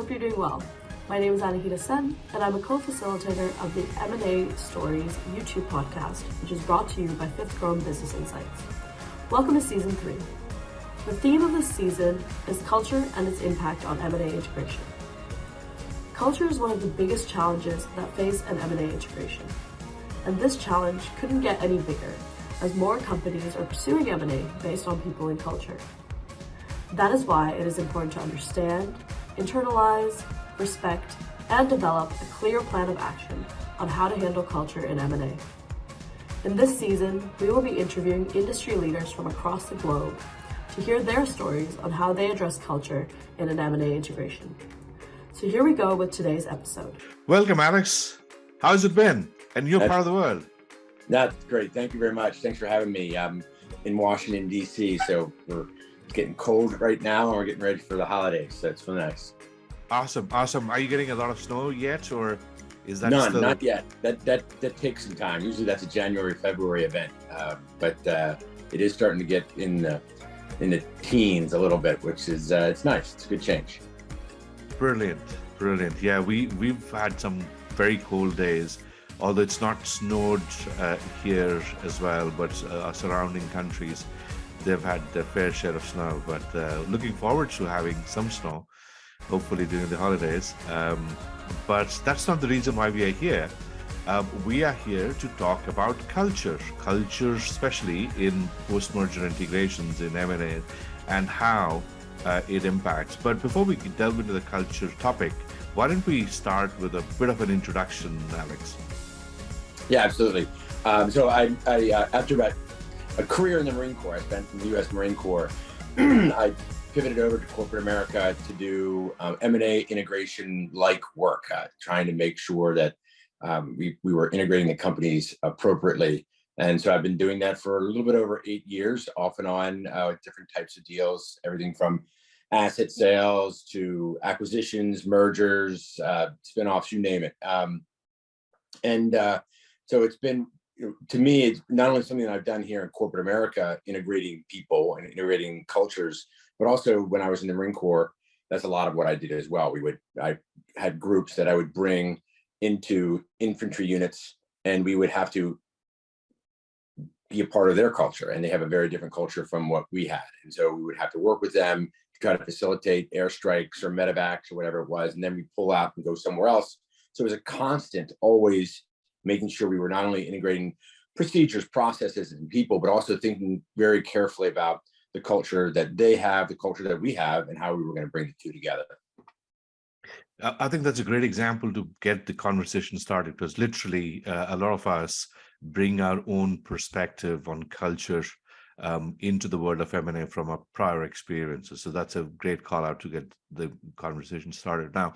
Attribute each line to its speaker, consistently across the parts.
Speaker 1: hope you're doing well. My name is Anahita Sen, and I'm a co-facilitator of the M&A Stories YouTube podcast, which is brought to you by Fifth Grown Business Insights. Welcome to Season 3. The theme of this season is culture and its impact on M&A integration. Culture is one of the biggest challenges that face an M&A integration. And this challenge couldn't get any bigger, as more companies are pursuing M&A based on people and culture. That is why it is important to understand, internalize, respect, and develop a clear plan of action on how to handle culture in M&A. In this season, we will be interviewing industry leaders from across the globe to hear their stories on how they address culture in an M&A integration. So here we go with today's episode.
Speaker 2: Welcome, Alex. How's it been? And you're part of the world.
Speaker 3: That's great. Thank you very much. Thanks for having me. I'm in Washington, D.C., so it's getting cold right now, and we're getting ready for the holidays, so it's really nice.
Speaker 2: Awesome. Are you getting a lot of snow yet, or is that
Speaker 3: None,
Speaker 2: still...
Speaker 3: not yet. That takes some time. Usually that's a January, February event, but it is starting to get in the teens a little bit, which is it's nice. It's a good change.
Speaker 2: Brilliant. Yeah, we've had some very cold days, although it's not snowed here as well, but our surrounding countries, they've had their fair share of snow. But looking forward to having some snow, hopefully during the holidays. But that's not the reason why we are here. We are here to talk about culture, especially in post-merger integrations in M&A, and how it impacts. But before we delve into the culture topic, why don't we start with a bit of an introduction, Alex?
Speaker 3: Yeah, absolutely. So I after about a career in the Marine Corps, I spent in the U.S. Marine Corps. I pivoted over to corporate America to do M&A integration-like work, trying to make sure that we were integrating the companies appropriately. And so I've been doing that for a little bit over 8 years, off and on, different types of deals, everything from asset sales to acquisitions, mergers, spinoffs, you name it. So it's been, to me, it's not only something that I've done here in corporate America, integrating people and integrating cultures, but also when I was in the Marine Corps, that's a lot of what I did as well. I had groups that I would bring into infantry units, and we would have to be a part of their culture, and they have a very different culture from what we had. And so we would have to work with them to try to facilitate airstrikes or medevacs or whatever it was, and then we pull out and go somewhere else. So it was a constant, always making sure we were not only integrating procedures, processes, and people, but also thinking very carefully about the culture that they have, the culture that we have, and how we were going to bring the two together.
Speaker 2: I think that's a great example to get the conversation started, because literally a lot of us bring our own perspective on culture into the world of M&A from our prior experiences. So that's a great call out to get the conversation started. Now,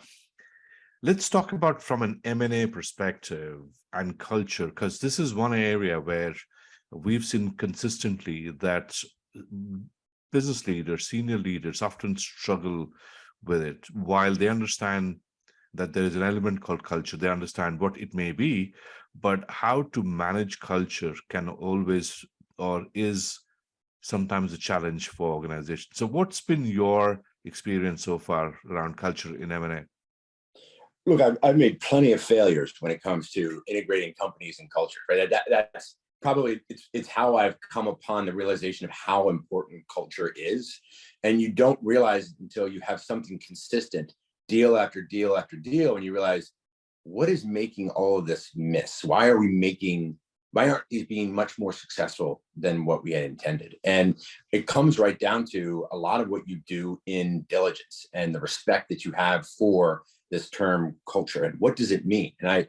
Speaker 2: let's talk about from an M&A perspective and culture, because this is one area where we've seen consistently that business leaders, senior leaders often struggle with it. While they understand that there is an element called culture, they understand what it may be, but how to manage culture can always, or is sometimes a challenge for organizations. So what's been your experience so far around culture in M&A?
Speaker 3: Look, I've made plenty of failures when it comes to integrating companies and culture, right? That's probably, it's how I've come upon the realization of how important culture is. And you don't realize until you have something consistent, deal after deal after deal, and you realize, what is making all of this miss? Why aren't these being much more successful than what we had intended? And it comes right down to a lot of what you do in diligence and the respect that you have for this term culture and what does it mean? And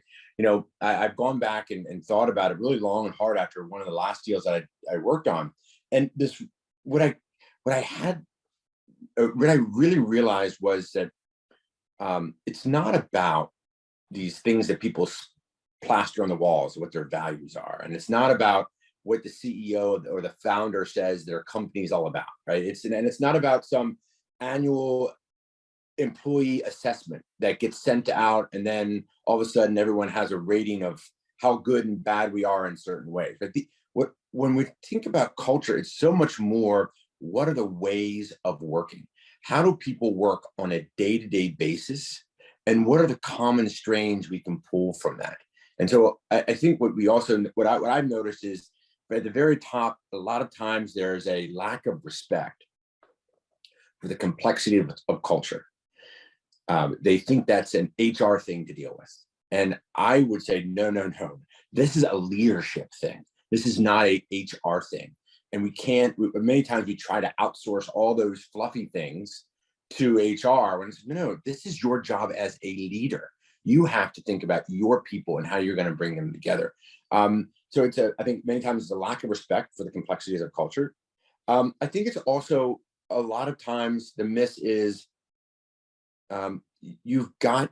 Speaker 3: I've gone back and thought about it really long and hard after one of the last deals that I worked on. And what I really realized was that it's not about these things that people plaster on the walls, what their values are. And it's not about what the CEO or the founder says their company's all about, right? It's not about some annual employee assessment that gets sent out, and then all of a sudden everyone has a rating of how good and bad we are in certain ways. But when we think about culture, it's so much more, what are the ways of working? how do people work on a day-to-day basis, and what are the common strains we can pull from that? And so I think what I've noticed is at the very top, a lot of times there's a lack of respect for the complexity of culture. They think that's an HR thing to deal with. And I would say, no. This is a leadership thing. This is not a HR thing. And many times we try to outsource all those fluffy things to HR when it's, no, this is your job as a leader. You have to think about your people and how you're going to bring them together. So I think many times it's a lack of respect for the complexities of culture. I think it's also a lot of times the miss is you've got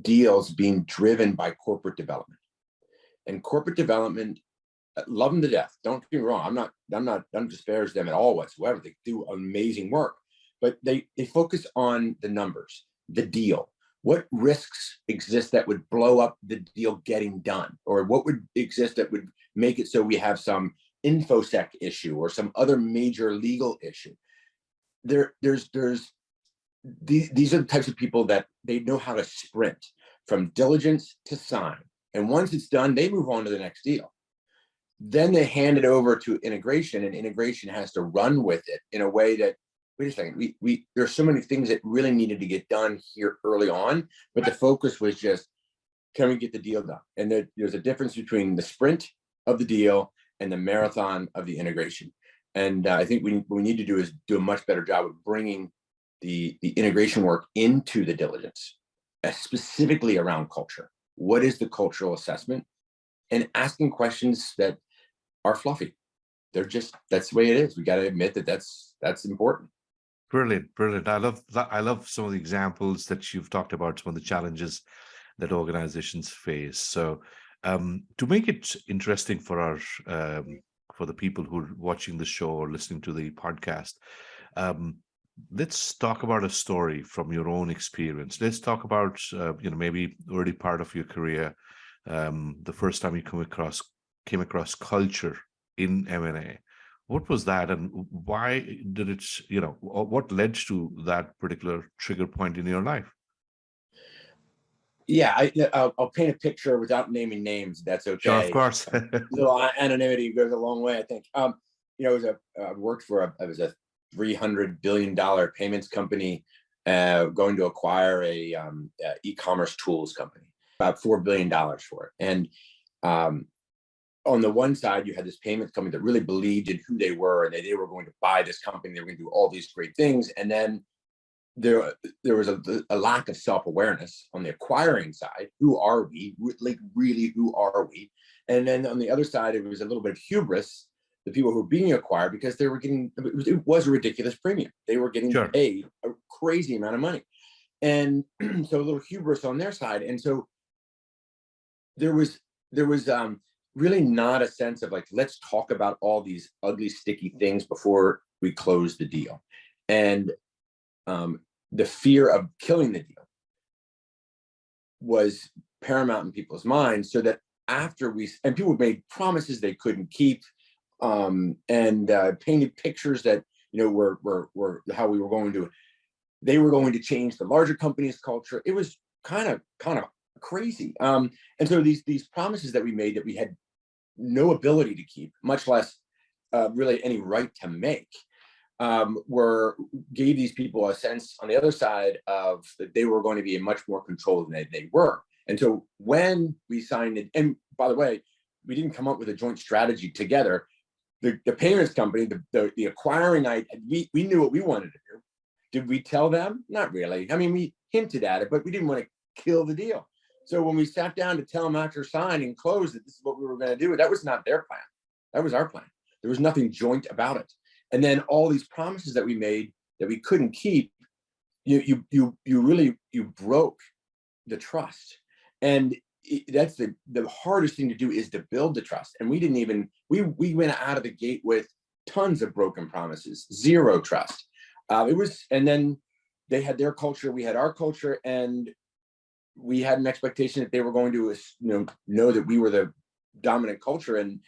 Speaker 3: deals being driven by corporate development, and corporate development, love them to death. Don't get me wrong. I'm not disparage them at all whatsoever. They do amazing work, but they focus on the numbers, the deal. What risks exist that would blow up the deal getting done, or what would exist that would make it so we have some infosec issue or some other major legal issue? These are the types of people that they know how to sprint from diligence to sign. And once it's done, they move on to the next deal. Then they hand it over to integration, and integration has to run with it in a way that, wait a second, there's so many things that really needed to get done here early on, but the focus was just, can we get the deal done? And there's a difference between the sprint of the deal and the marathon of the integration. And I think what we need to do is do a much better job of bringing the integration work into the diligence, specifically around culture. What is the cultural assessment? And asking questions that are fluffy. That's the way it is. We got to admit that that's important.
Speaker 2: Brilliant. I love some of the examples that you've talked about, some of the challenges that organizations face. So to make it interesting for the people who are watching the show or listening to the podcast, let's talk about a story from your own experience. Let's talk about maybe early part of your career, the first time you came across culture in M&A. What was that, and why did it, what led to that particular trigger point in your life?
Speaker 3: Yeah, I'll paint a picture without naming names. That's okay.
Speaker 2: Sure, of course.
Speaker 3: Little anonymity goes a long way, I think. I worked for it was a $300 billion payments company going to acquire a eCommerce tools company, about $4 billion for it. And on the one side, you had this payments company that really believed in who they were, and they were going to buy this company. They were going to do all these great things. And then there was a lack of self-awareness on the acquiring side. Who are we? Like, really, who are we? And then on the other side, it was a little bit of hubris, the people who were being acquired, because they were getting, it was a ridiculous premium. They were getting paid a crazy amount of money. And so a little hubris on their side. And so there was really not a sense of like, let's talk about all these ugly, sticky things before we close the deal. And the fear of killing the deal was paramount in people's minds, so that after people made promises they couldn't keep, and painted pictures that, were how we were going to, they were going to change the larger company's culture. It was kind of crazy. And so these promises that we made that we had no ability to keep, much less really any right to make, gave these people a sense on the other side of that they were going to be in much more control than they were. And so when we signed it, and by the way, we didn't come up with a joint strategy together. The payments company, the acquiring, we knew what we wanted to do. Did we tell them? Not really. I mean, we hinted at it, but we didn't want to kill the deal. So when we sat down to tell them after sign and close that this is what we were going to do, that was not their plan. That was our plan. There was nothing joint about it. And then all these promises that we made that we couldn't keep, you broke the trust. And that's the hardest thing to do, is to build the trust. And we went out of the gate with tons of broken promises, zero trust. And then they had their culture, we had our culture, and we had an expectation that they were going to, know that we were the dominant culture, and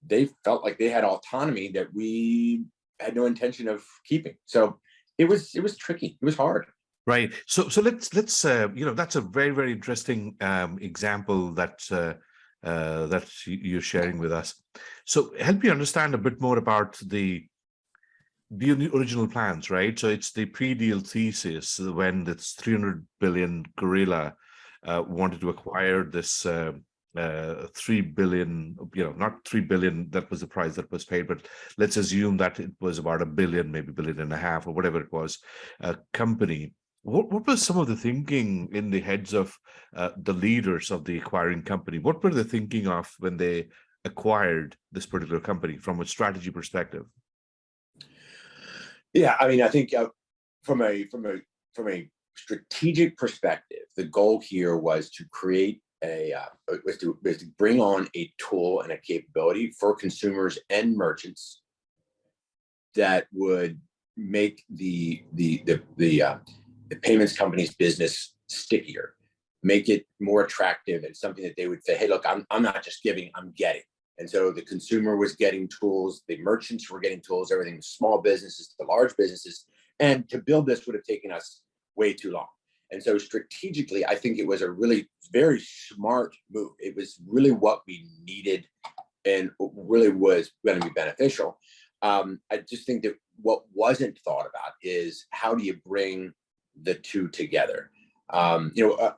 Speaker 3: they felt like they had autonomy that we had no intention of keeping. So it was tricky. It was hard.
Speaker 2: Right. So let's that's a very, very interesting example that you're sharing with us. So help me understand a bit more about the original plans, right? So it's the pre-deal thesis when this 300 billion gorilla wanted to acquire this 3 billion, not 3 billion, that was the price that was paid, but let's assume that it was about a billion, maybe billion and a half, or whatever it was, company. What was some of the thinking in the heads of the leaders of the acquiring company? What were they thinking of when they acquired this particular company from a strategy perspective?
Speaker 3: Yeah, I mean, I think from a strategic perspective, the goal here was to create was to bring on a tool and a capability for consumers and merchants that would make the payments company's business stickier, make it more attractive, and something that they would say, hey, look, I'm not just giving, I'm getting. And so the consumer was getting tools, the merchants were getting tools, everything, small businesses to large businesses. And to build this would have taken us way too long. And so strategically, I think it was a really very smart move. It was really what we needed and really was going to be beneficial. I just think that what wasn't thought about is how do you bring the two together? The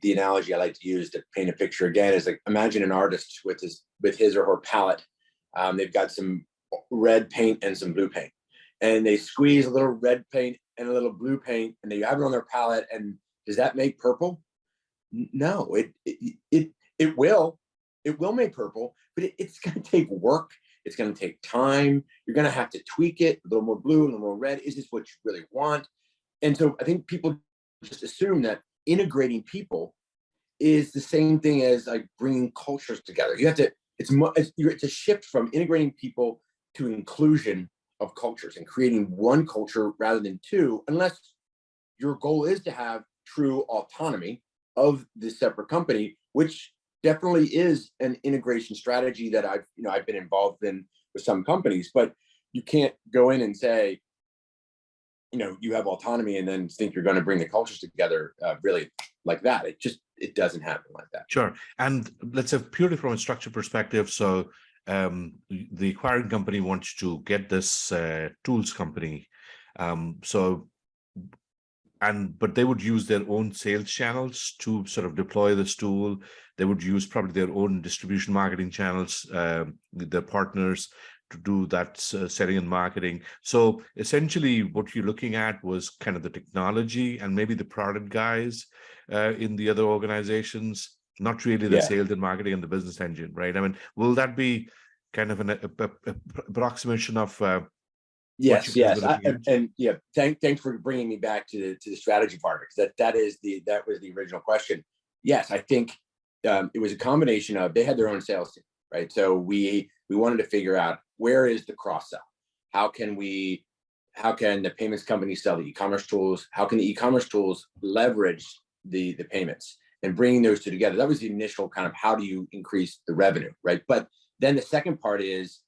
Speaker 3: analogy I like to use to paint a picture again is like, imagine an artist with his or her palette. They've got some red paint and some blue paint, and they squeeze a little red paint and a little blue paint, and they have it on their palette. And does that make purple? No, it will make purple, but it's going to take work. It's going to take time. You're going to have to tweak it a little more blue, a little more red. Is this what you really want? And so I think people just assume that integrating people is the same thing as like bringing cultures together. You have to, it's a shift from integrating people to inclusion of cultures and creating one culture rather than two, unless your goal is to have true autonomy of the separate company, which definitely is an integration strategy that I've been involved in with some companies. But you can't go in and say, you have autonomy and then think you're going to bring the cultures together really like that. It doesn't happen like that.
Speaker 2: Sure. And let's say purely from a structure perspective. So the acquiring company wants to get this tools company. But they would use their own sales channels to sort of deploy this tool. They would use probably their own distribution marketing channels with their partners to do that selling and marketing. So essentially what you're looking at was kind of the technology and maybe the product guys in the other organizations, not really the sales and marketing and the business engine, right? I mean, will that be kind of an approximation of
Speaker 3: Yes. And yeah, thanks for bringing me back to the strategy part, because that was the original question. Yes, I think it was a combination of, they had their own sales team, right? So we wanted to figure out, where is the cross sell? How can the payments company sell the e-commerce tools? How can the e-commerce tools leverage the payments, and bringing those two together? That was the initial kind of, how do you increase the revenue, right? But then the second part is,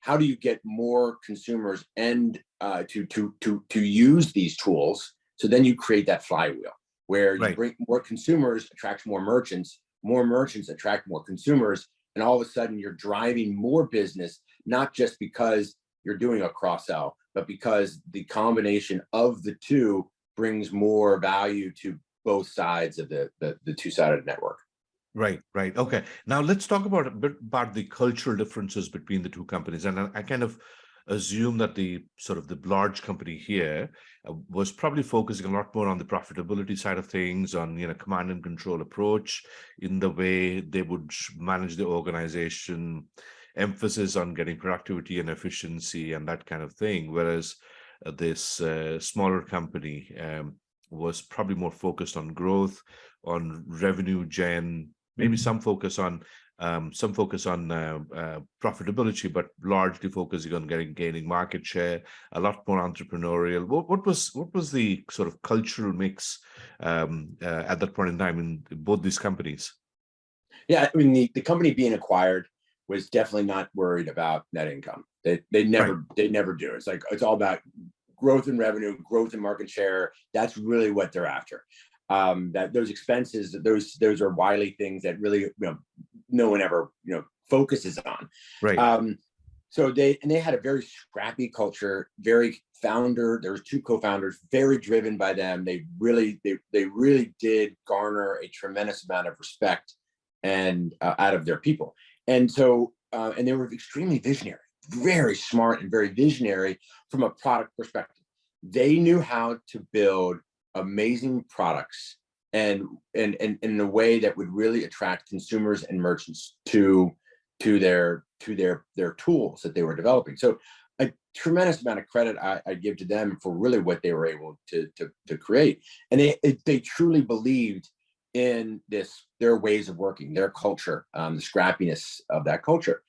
Speaker 3: how do you get more consumers and to use these tools? So then you create that flywheel where you bring more consumers, attract more merchants attract more consumers, and all of a sudden you're driving more business, not just because you're doing a cross sell, but because the combination of the two brings more value to both sides of the two-sided network.
Speaker 2: Right. Okay. Now let's talk about a bit about the cultural differences between the two companies. And I kind of assume that the large company here was probably focusing a lot more on the profitability side of things, on command and control approach in the way they would manage the organization, emphasis on getting productivity and efficiency and that kind of thing. Whereas this smaller company was probably more focused on growth, on revenue gen, maybe some focus on profitability, but largely focusing on gaining market share, a lot more entrepreneurial. What was the sort of cultural mix at that point in time in both these companies?
Speaker 3: Yeah, I mean, the company being acquired was definitely not worried about net income. They
Speaker 2: Right.
Speaker 3: never do. It's like, it's all about growth in revenue, growth in market share. That's really what they're after. That those expenses, those are wily things that really, no one ever, focuses on.
Speaker 2: Right.
Speaker 3: So they had a very scrappy culture, very founder. There was two co-founders, very driven by them. They really did garner a tremendous amount of respect and out of their people. And so, and they were extremely visionary, very smart and very visionary from a product perspective. They knew how to build amazing products and in a way that would really attract consumers and merchants to their tools that they were developing. So a tremendous amount of credit I give to them for really what they were able to create. And they truly believed in their ways of working, their culture, the scrappiness of that culture.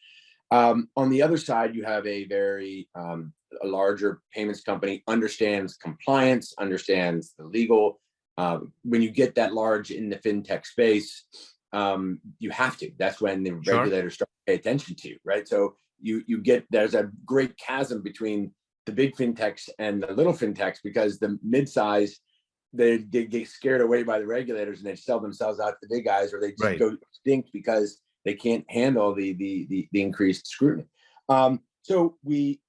Speaker 3: On the other side, you have a very a larger payments company, understands compliance, understands the legal. When you get that large in the fintech space, you have to. That's when the regulators start to pay attention to you, right? So you get, there's a great chasm between the big fintechs and the little fintechs, because the mid-size, they get scared away by the regulators and they sell themselves out to the big guys, or they just go extinct because they can't handle the increased scrutiny. So the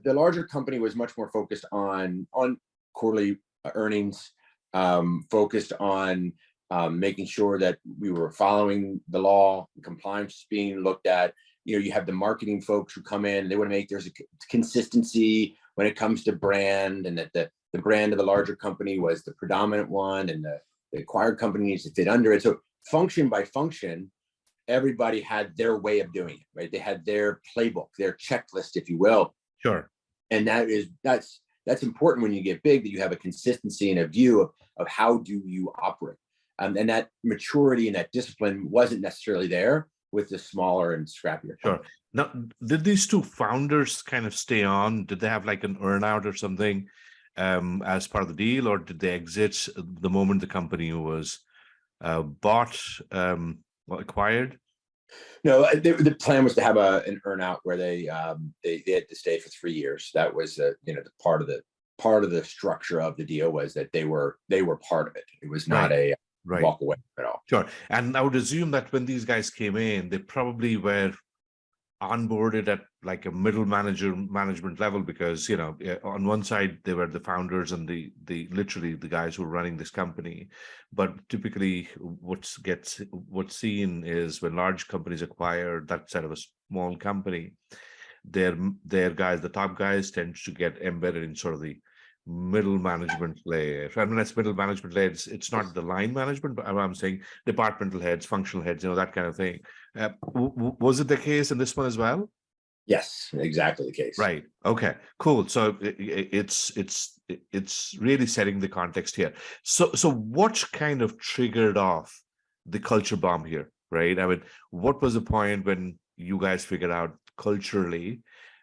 Speaker 3: larger company was much more focused on quarterly earnings, focused on making sure that we were following the law, compliance being looked at. You have the marketing folks who come in and they want to make there's a consistency when it comes to brand, and that the brand of the larger company was the predominant one, and the acquired company needs to fit under it. So function by function, everybody had their way of doing it, right? They had their playbook, their checklist, if you will.
Speaker 2: Sure.
Speaker 3: And that's important when you get big, that you have a consistency and a view of how do you operate. And that maturity and that discipline wasn't necessarily there with the smaller and scrappier companies.
Speaker 2: Sure. Now, did these two founders kind of stay on? Did they have like an earnout or something as part of the deal, or did they exit the moment the company was bought, acquired?
Speaker 3: No, the plan was to have an earnout where they had to stay for 3 years. That was the part of the structure of the deal, was that they were part of it. It was not a walk away at all.
Speaker 2: Sure. And I would assume that when these guys came in, they probably were onboarded at like a middle management level, because on one side they were the founders and the literally the guys who are running this company. But typically what's seen is when large companies acquire that side of a small company, their guys, the top guys, tend to get embedded in sort of the middle management layer. I mean, that's middle management layer. It's not the line management, but I'm saying departmental heads, functional heads, that kind of thing. Was it the case in this one as well?
Speaker 3: Yes, exactly the case.
Speaker 2: Right. Okay. Cool. So it's really setting the context here. So what kind of triggered off the culture bomb here? Right. I mean, what was the point when you guys figured out culturally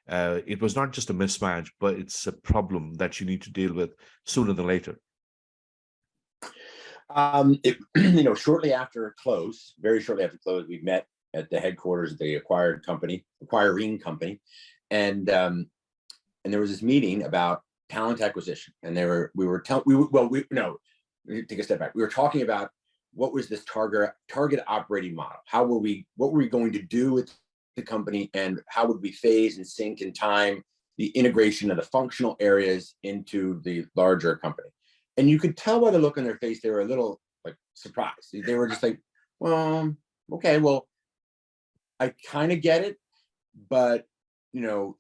Speaker 2: it was not just a mismatch, but it's a problem that you need to deal with sooner than later?
Speaker 3: Shortly after close, very shortly after close, we met at the headquarters of the acquiring company, and there was this meeting about talent acquisition, and let me take a step back. We were talking about what was this target operating model? What were we going to do with the company, and how would we phase and sync in time the integration of the functional areas into the larger company? And you could tell by the look on their face, they were a little like surprised. They were just like, well, okay, well, I kind of get it, but there's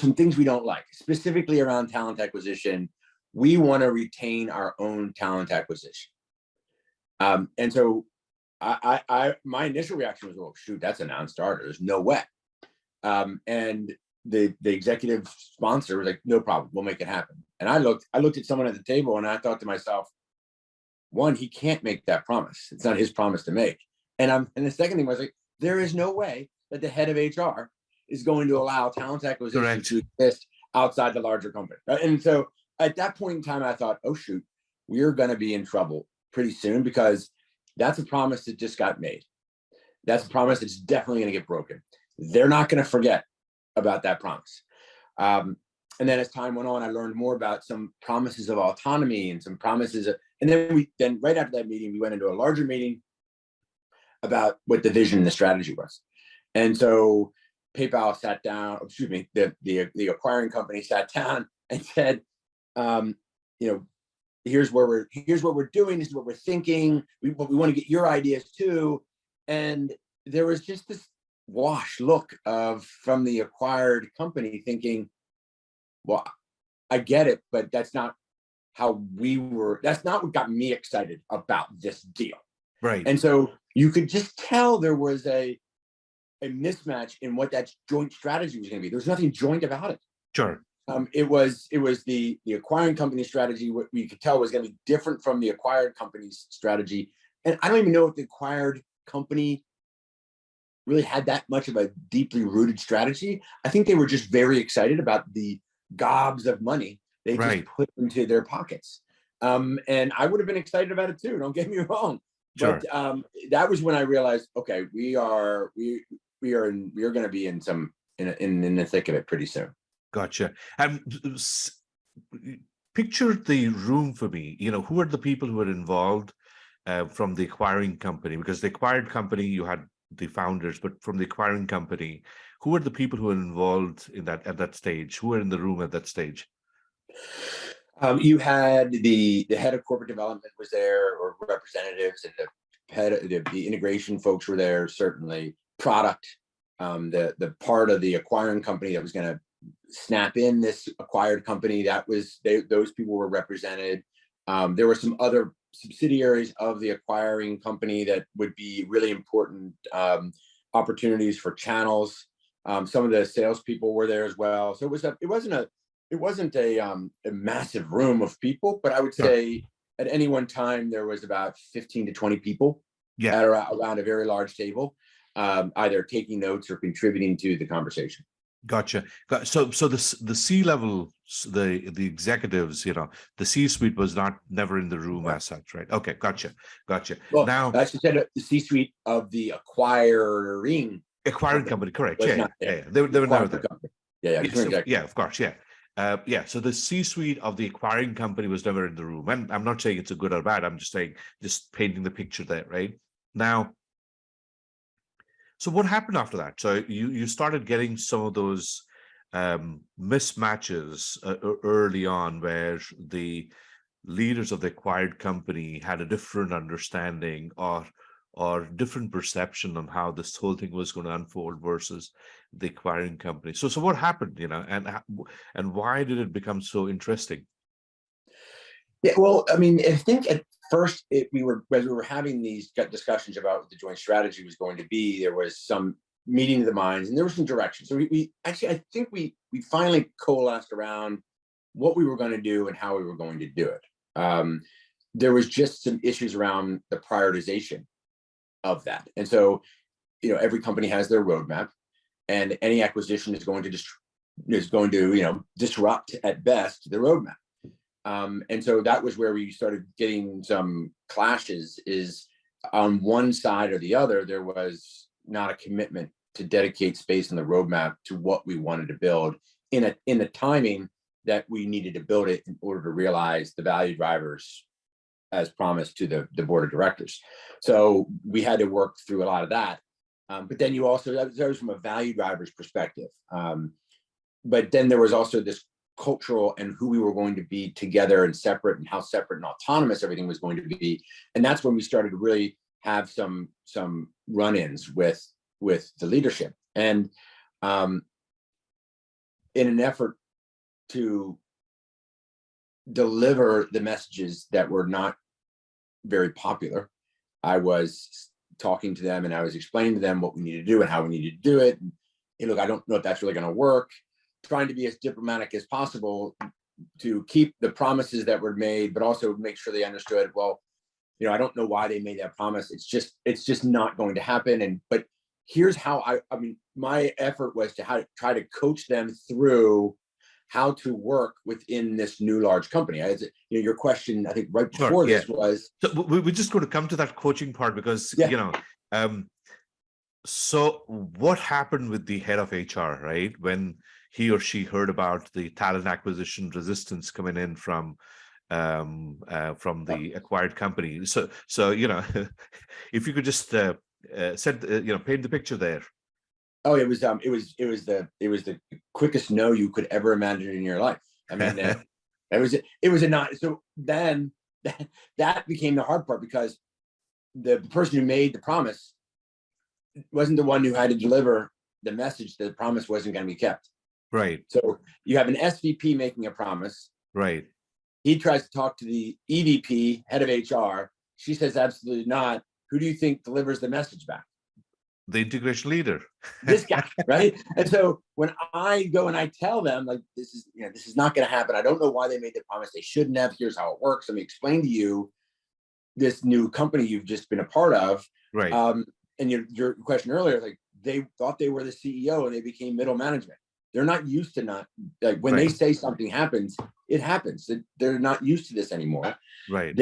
Speaker 3: some things we don't like, specifically around talent acquisition. We want to retain our own talent acquisition. And so my initial reaction was, well, shoot, that's a non-starter. There's no way. And the executive sponsor was like, no problem, we'll make it happen. And I looked at someone at the table and I thought to myself, one, he can't make that promise. It's not his promise to make. And the second thing was like, there is no way that the head of HR is going to allow talent acquisition to exist outside the larger company. Right? And so at that point in time, I thought, oh shoot, we're going to be in trouble pretty soon, because that's a promise that just got made. That's a promise that's definitely going to get broken. They're not going to forget about that promise. And then as time went on, I learned more about some promises of autonomy and some promises and then right after that meeting, we went into a larger meeting about what the vision and the strategy was. And so PayPal sat down, excuse me, the acquiring company sat down and said, here's what we're doing, this is what we're thinking. We want to get your ideas too. And there was just this wash look from the acquired company thinking, well, I get it, but that's not what got me excited about this deal.
Speaker 2: Right.
Speaker 3: And so you could just tell there was a mismatch in what that joint strategy was going to be. There was nothing joint about it.
Speaker 2: Sure.
Speaker 3: It was the acquiring company strategy. What we could tell was going to be different from the acquired company's strategy. And I don't even know if the acquired company really had that much of a deeply rooted strategy. I think they were just very excited about the gobs of money they just put into their pockets. And I would have been excited about it too. Don't get me wrong.
Speaker 2: Sure.
Speaker 3: But that was when I realized, okay, we are going to be in the thick of it pretty soon.
Speaker 2: Gotcha. Picture the room for me. Who are the people who are involved from the acquiring company? Because the acquired company, you had the founders, but from the acquiring company, who are the people who are involved in that at that stage? Who are in the room at that stage?
Speaker 3: You had the head of corporate development was there, or representatives, and the head of the integration folks were there. Certainly, product, the part of the acquiring company that was going to snap in this acquired company, those people were represented. There were some other subsidiaries of the acquiring company that would be really important opportunities for channels. Some of the salespeople were there as well. So it wasn't a massive room of people, but I would say at any one time there was about 15 to 20 people around a very large table, either taking notes or contributing to the conversation.
Speaker 2: Gotcha. So the C-level, the executives, the C-suite was never in the room as such, right? Okay, gotcha.
Speaker 3: Well,
Speaker 2: now
Speaker 3: I should say the C-suite of the acquiring
Speaker 2: company, correct? Yeah. They were never there. Yeah, of course, yeah. So the C-suite of the acquiring company was never in the room, and I'm not saying it's a good or bad. I'm just painting the picture there, right? Now, so what happened after that? So you started getting some of those mismatches early on, where the leaders of the acquired company had a different understanding or different perception on how this whole thing was going to unfold versus the acquiring company. So what happened, and why did it become so interesting?
Speaker 3: Yeah, well, I mean, I think at first as we were having these discussions about what the joint strategy was going to be, there was some meeting of the minds and there was some direction. So I think we finally coalesced around what we were going to do and how we were going to do it. There was just some issues around the prioritization of that. And so, every company has their roadmap, and any acquisition is going to disrupt at best the roadmap. And so that was where we started getting some clashes, is on one side or the other, there was not a commitment to dedicate space in the roadmap to what we wanted to build in the timing that we needed to build it in order to realize the value drivers as promised to the board of directors. So we had to work through a lot of that. But then that was from a value drivers perspective. But then there was also this cultural and who we were going to be together and separate, and how separate and autonomous everything was going to be. And that's when we started to really have some run-ins with the leadership. And in an effort to deliver the messages that were not very popular, I was talking to them and I was explaining to them what we needed to do and how we needed to do it. And, look, I don't know if that's really going to work. Trying to be as diplomatic as possible to keep the promises that were made, but also make sure they understood, well, I don't know why they made that promise. It's just not going to happen. But here's how I mean, my effort was to try to coach them through how to work within this new large company. Your question, I think right before this was.
Speaker 2: So we're just going to come to that coaching part because, So what happened with the head of HR, right? When he or she heard about the talent acquisition resistance coming in from the acquired company. So if you could just paint the picture there.
Speaker 3: Oh, it was the quickest no you could ever imagine in your life. I mean, it was a not. So then that became the hard part, because the person who made the promise wasn't the one who had to deliver the message that the promise wasn't going to be kept.
Speaker 2: Right.
Speaker 3: So you have an SVP making a promise.
Speaker 2: Right.
Speaker 3: He tries to talk to the EVP, head of HR. She says absolutely not. Who do you think delivers the message back?
Speaker 2: The integration leader.
Speaker 3: This guy, right? And so when I go and I tell them, like, this is not going to happen. I don't know why they made the promise. They shouldn't have. Here's how it works. Let me explain to you this new company you've just been a part of.
Speaker 2: Right.
Speaker 3: And your question earlier, like, they thought they were the CEO and they became middle management. They're not used to not, like, when they say something happens, it happens. They're not used to this anymore.
Speaker 2: Right.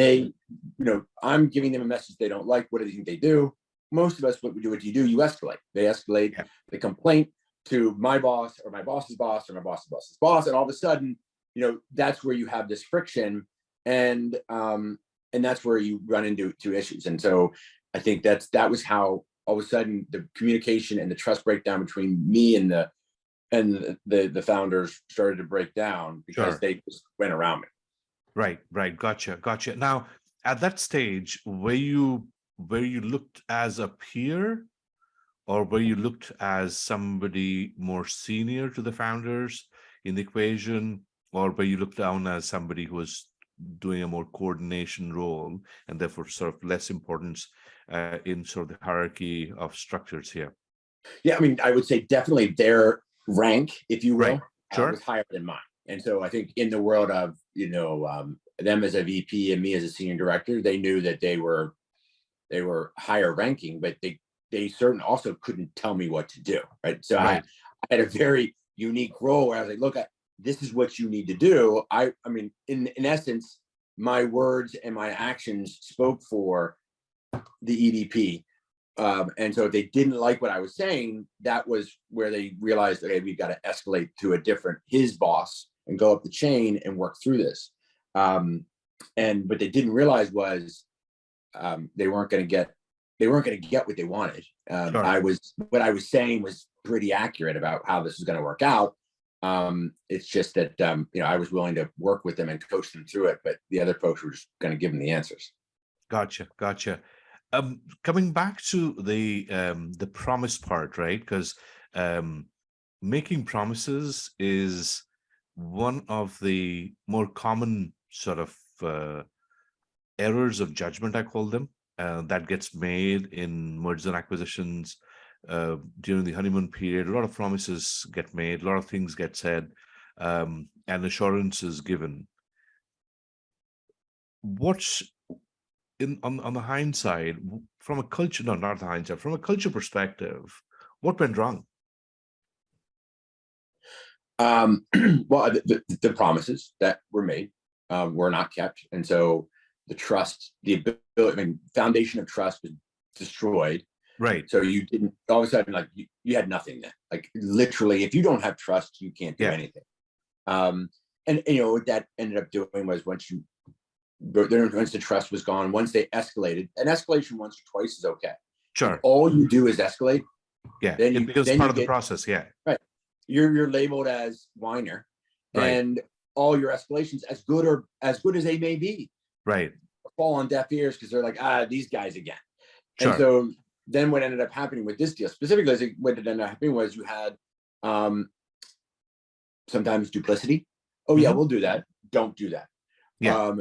Speaker 3: I'm giving them a message they don't like. What do they think they do? Most of us, what do you do? You escalate. They escalate the complaint to my boss or my boss's boss or my boss's boss's boss. And all of a sudden, that's where you have this friction, and that's where you run into issues. And so I think that was how all of a sudden the communication and the trust breakdown between me and the founders started to break down, because they just went around me.
Speaker 2: Right. Gotcha. Now, at that stage, were you looked as a peer, or were you looked as somebody more senior to the founders in the equation, or were you looked down as somebody who was doing a more coordination role and therefore sort of less importance in sort of the hierarchy of structures here?
Speaker 3: Yeah, I mean, I would say definitely their rank, if you will,
Speaker 2: right.
Speaker 3: Was higher than mine. And so I think in the world of, them as a VP and me as a senior director, they knew that they were higher ranking, but they certainly also couldn't tell me what to do. Right. So I had a very unique role where I was like, look, this is what you need to do. I mean, in essence, my words and my actions spoke for the EVP. And so if they didn't like what I was saying, that was where they realized, okay, we've got to escalate to his boss and go up the chain and work through this. But they didn't realize was they weren't going to get what they wanted. What I was saying was pretty accurate about how this is going to work out. It's just that I was willing to work with them and coach them through it, but the other folks were just going to give them the answers.
Speaker 2: Gotcha. Coming back to the promise part, right? Because making promises is one of the more common sort of errors of judgment, I call them, that gets made in mergers and acquisitions during the honeymoon period. A lot of promises get made, a lot of things get said, and assurances given. What's on the hindsight, from a culture, no, not the hindsight, from a culture perspective, what went wrong?
Speaker 3: Well, the promises that were made were not kept, and so the trust, the ability, foundation of trust was destroyed.
Speaker 2: Right.
Speaker 3: So you didn't, all of a sudden, like you had nothing then. Like literally, if you don't have trust, you can't do anything. And what that ended up doing was once the trust was gone, once they escalated, and escalation once or twice is okay.
Speaker 2: Sure.
Speaker 3: If all you do is escalate.
Speaker 2: Yeah. Then it becomes part of the process. Yeah.
Speaker 3: Right. You're labeled as whiner, and all your escalations, as good as they may be, fall on deaf ears because they're like, these guys again. Sure. And so then what ended up happening with this deal specifically, what ended up happening was you had sometimes duplicity. Oh yeah, we'll do that. Don't do that. Yeah.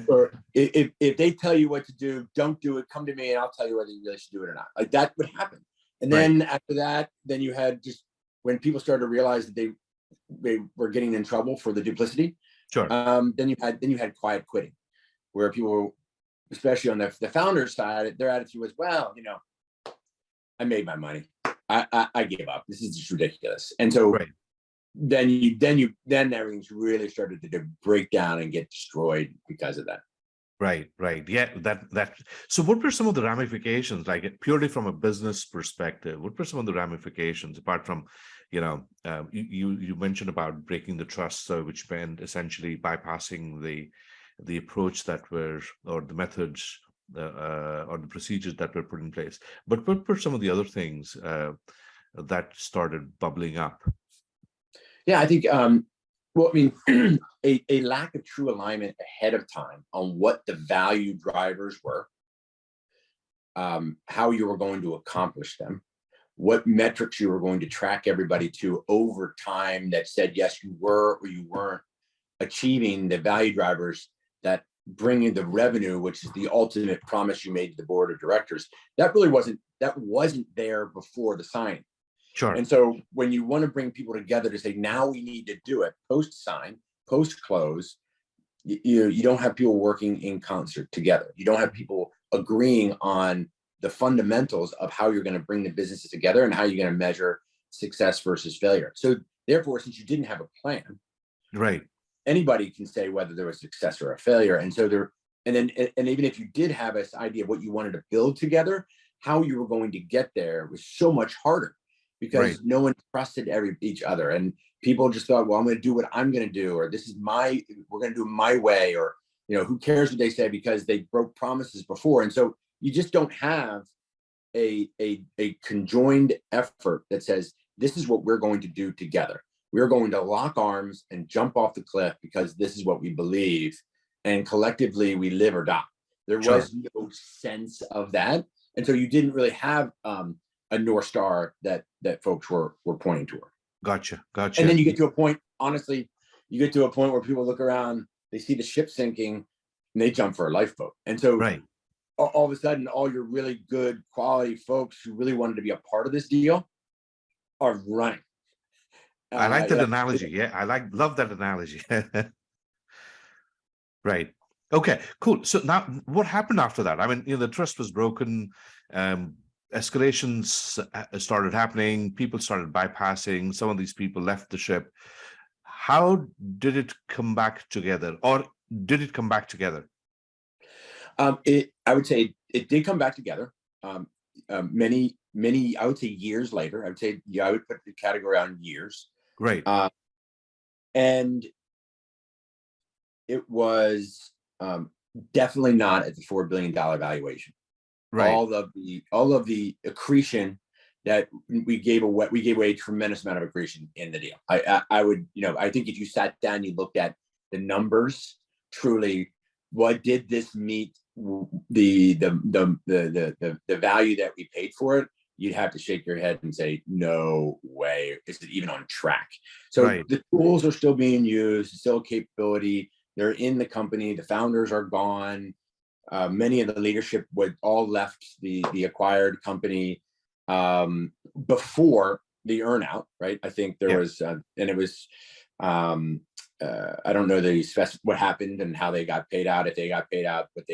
Speaker 3: Or if they tell you what to do, don't do it. Come to me and I'll tell you whether you really should do it or not. Like that would happen. And then after that, then you had just when people started to realize that they were getting in trouble for the duplicity.
Speaker 2: Sure.
Speaker 3: Then you had quiet quitting, where people, especially on the founder side, their attitude was, well, I made my money. I gave up. This is just ridiculous. And so then everything's really started to break down and get destroyed because of that.
Speaker 2: Right, right. Yeah, that. So, what were some of the ramifications, like purely from a business perspective? What were some of the ramifications apart from, you mentioned about breaking the trust, which meant essentially bypassing the approach that were or the methods or the procedures that were put in place. But what were some of the other things that started bubbling up?
Speaker 3: Yeah, I think, well, I mean, a lack of true alignment ahead of time on what the value drivers were, how you were going to accomplish them, what metrics you were going to track everybody to over time that said, yes, you were or you weren't achieving the value drivers that bring in the revenue, which is the ultimate promise you made to the board of directors. That wasn't there before the signing.
Speaker 2: Sure.
Speaker 3: And so when you want to bring people together to say, now we need to do it post sign, post close, you don't have people working in concert together. You don't have people agreeing on the fundamentals of how you're going to bring the businesses together and how you're going to measure success versus failure. So therefore, since you didn't have a plan,
Speaker 2: Right,
Speaker 3: anybody can say whether there was success or a failure. And so and even if you did have this idea of what you wanted to build together, how you were going to get there was so much harder because
Speaker 2: right.
Speaker 3: no one trusted each other. And people just thought, well, I'm going to do what I'm going to do, or we're going to do it my way, or, who cares what they say, because they broke promises before. And so you just don't have a conjoined effort that says, this is what we're going to do together. We're going to lock arms and jump off the cliff because this is what we believe. And collectively we live or die. There
Speaker 2: Sure.
Speaker 3: was no sense of that. And so you didn't really have a North Star that folks were pointing toward.
Speaker 2: Gotcha.
Speaker 3: And then you get to a point, honestly, where people look around, they see the ship sinking, and they jump for a lifeboat. And so
Speaker 2: Right.
Speaker 3: all of a sudden, all your really good quality folks who really wanted to be a part of this deal are running.
Speaker 2: I like that analogy. Yeah, love that analogy. Right. Okay, cool. So now what happened after that? I mean, the trust was broken, escalations started happening, people started bypassing, some of these people left the ship. How did it come back together, or did it come back together?
Speaker 3: I would say it did come back together. Many, I would say years later. I would say, I would put the category on years.
Speaker 2: Great.
Speaker 3: And it was definitely not at the $4 billion valuation.
Speaker 2: Right.
Speaker 3: All of the accretion that we gave away a tremendous amount of accretion in the deal. I would, I think if you sat down, you looked at the numbers, truly, what did this meet the value that we paid for it? You'd have to shake your head and say, no way, is it even on track? So right. The tools are still being used, still a capability. They're in the company. The founders are gone. Many of the leadership all left the acquired company before the earnout, right? I think there was, and it was, I don't know what happened and how they got paid out. If they got paid out what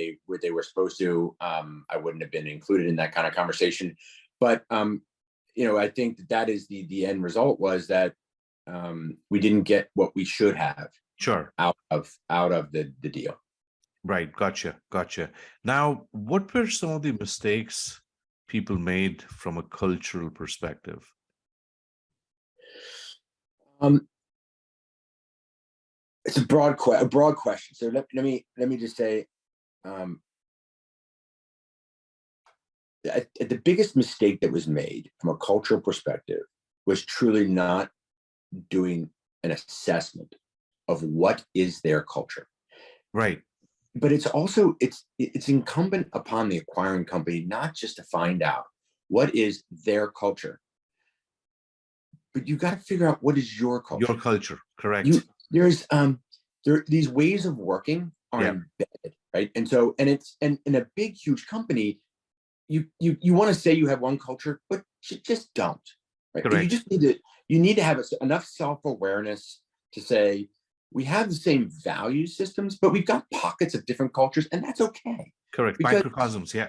Speaker 3: they were supposed to, I wouldn't have been included in that kind of conversation. But I think that is the end result, was that we didn't get what we should have.
Speaker 2: Sure.
Speaker 3: Out of the deal.
Speaker 2: Right. Gotcha. Now, what were some of the mistakes people made from a cultural perspective?
Speaker 3: It's a broad question. So let me just say, the biggest mistake that was made from a cultural perspective was truly not doing an assessment of what is their culture.
Speaker 2: Right.
Speaker 3: But it's also, it's incumbent upon the acquiring company not just to find out what is their culture, but you got to figure out what is your culture.
Speaker 2: Your culture, correct.
Speaker 3: These ways of working are embedded, right? And so, and in a big, huge company, you want to say you have one culture, but you just don't, right?
Speaker 2: Correct.
Speaker 3: You just need to have enough self-awareness to say, we have the same value systems, but we've got pockets of different cultures, and that's okay.
Speaker 2: Correct. Microcosms, yeah.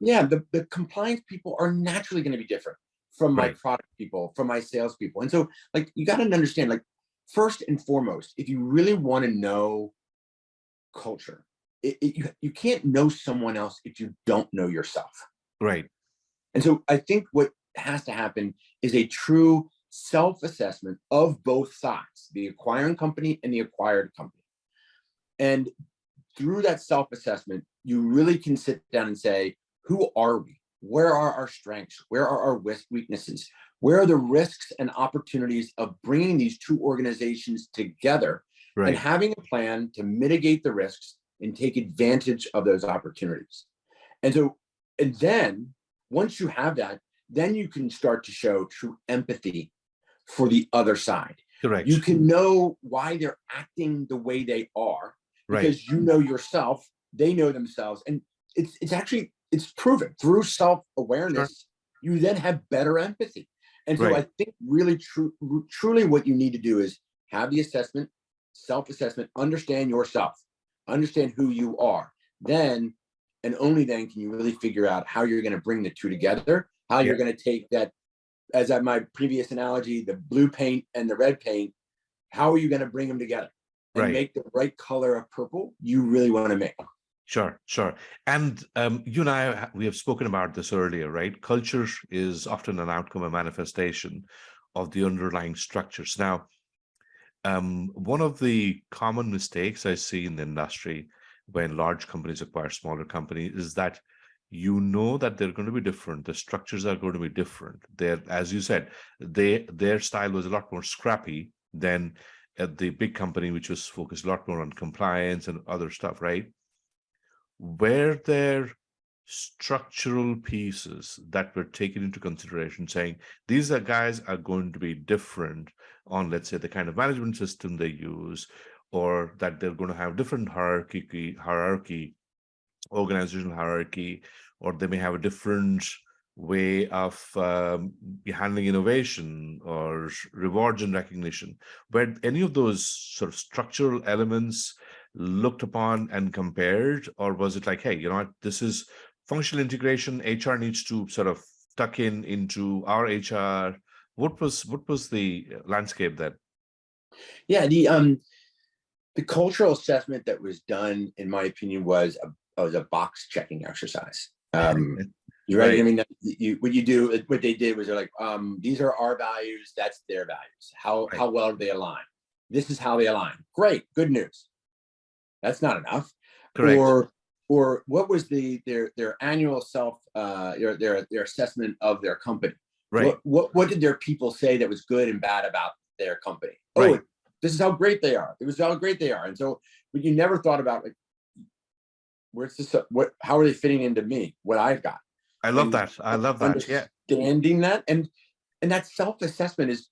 Speaker 3: Yeah, the compliance people are naturally going to be different from my product people, from my sales people. And so, like, you got to understand, like, first and foremost, if you really want to know culture, you can't know someone else if you don't know yourself.
Speaker 2: Right.
Speaker 3: And so I think what has to happen is a true self-assessment of both sides, the acquiring company and the acquired company. And through that self-assessment, you really can sit down and say, who are we? Where are our strengths? Where are our weaknesses? Where are the risks and opportunities of bringing these two organizations together and having a plan to mitigate the risks and take advantage of those opportunities? And then once you have that, then you can start to show true empathy for the other side.
Speaker 2: Correct.
Speaker 3: You can know why they're acting the way they are, because you know yourself, they know themselves. And it's proven through self-awareness, you then have better empathy. And so I think really truly what you need to do is have the assessment, self-assessment, understand yourself, understand who you are. Then, and only then, can you really figure out how you're going to bring the two together, how you're going to take that, as at my previous analogy, the blue paint and the red paint, how are you going to bring them together and make the right color of purple you really want to make?
Speaker 2: Sure. And you and I, we have spoken about this earlier, right? Culture is often an outcome, a manifestation of the underlying structures. Now, one of the common mistakes I see in the industry when large companies acquire smaller companies is that you know that they're going to be different. The structures are going to be different. They're, as you said, their style was a lot more scrappy than the big company, which was focused a lot more on compliance and other stuff, right? Were there structural pieces that were taken into consideration, saying these guys are going to be different on, let's say, the kind of management system they use, or that they're going to have different hierarchy, organizational hierarchy, or they may have a different way of handling innovation or rewards and recognition? Were any of those sort of structural elements looked upon and compared, or was it like, hey, you know what, this is functional integration, HR needs to sort of tuck into our HR? What was the landscape then?
Speaker 3: Yeah, the cultural assessment that was done, in my opinion, was a box checking exercise. You're right. I mean, what they did was they're like, these are our values, that's their values. How well do they align? This is how they align. Great, good news. That's not enough.
Speaker 2: Correct.
Speaker 3: Or what was their annual their assessment of their company?
Speaker 2: Right.
Speaker 3: What did their people say that was good and bad about their company?
Speaker 2: Right.
Speaker 3: Oh, this is how great they are. It was how great they are. And so, but you never thought about, like, where's this? How are they fitting into me? What I've got.
Speaker 2: I love that. I love that. Yeah.
Speaker 3: Understanding that, and that self-assessment is,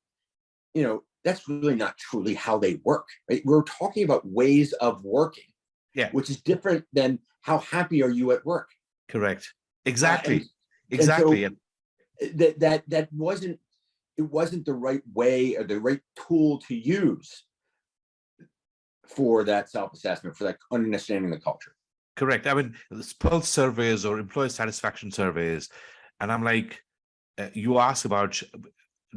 Speaker 3: that's really not truly how they work. Right? We're talking about ways of working.
Speaker 2: Yeah.
Speaker 3: Which is different than how happy are you at work.
Speaker 2: Correct. Exactly.
Speaker 3: Exactly. And so that wasn't the right way or the right tool to use for that self-assessment, for that understanding the culture.
Speaker 2: Correct. I mean, the pulse surveys or employee satisfaction surveys, and I'm like, you ask about,